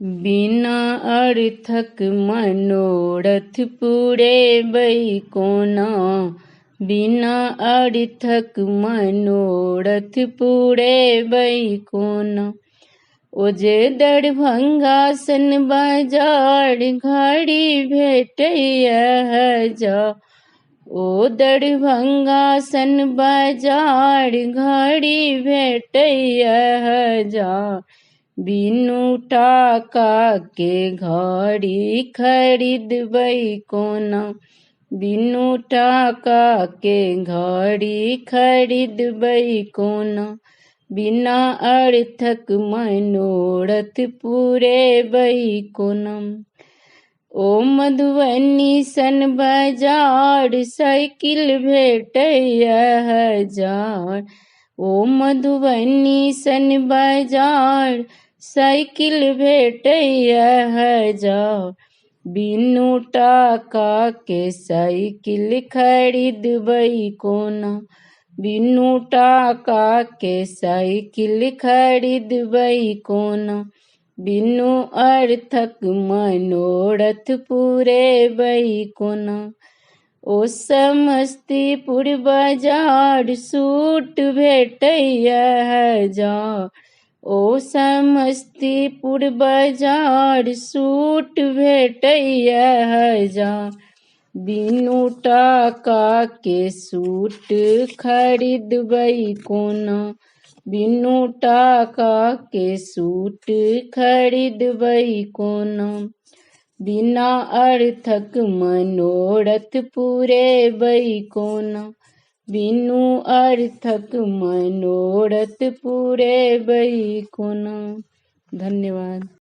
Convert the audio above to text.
बिना अर्थक मनोरथ पूरे बैकोना। बिना अर्थक मनोरथ पूरे बैकोना। ओ जे दरभंगा सन बाजार घड़ी भेटैया जा। ओ दरभंगा सन बाजार घड़ी भेटैया जा। बिनु टाका के घड़ी खरीदबै कोना। बिनु टाका के घड़ी खरीदबै कोना। बिना अर्थक मनोरथ पूरेबै कोना। ओ मधुबनी सन बाजार साइकिल भेटैया हजार। ओ मधुबनी सन बाजार साइकिल भेटैया हजार। बिनु टाका के साइकिल खरीदबै कोना। बिनु टाका के साइकिल खरीदबै कोना। बिनु अर्थक मनोरथ पूरेबै कोना। ओ समस्तीपुर बाजार सूट भेटैया हजार। ओ समस्तीपुर बाजार सूट भेटैया हजार। बिनु टाका के सूट खरीदबै कोना। बिनु टाका के सूट खरीदबै कोना। बिना अर्थक मनोरथ पूरेबै कोना। बिनु अर्थक मनोरथ पूरेबै कोना। धन्यवाद।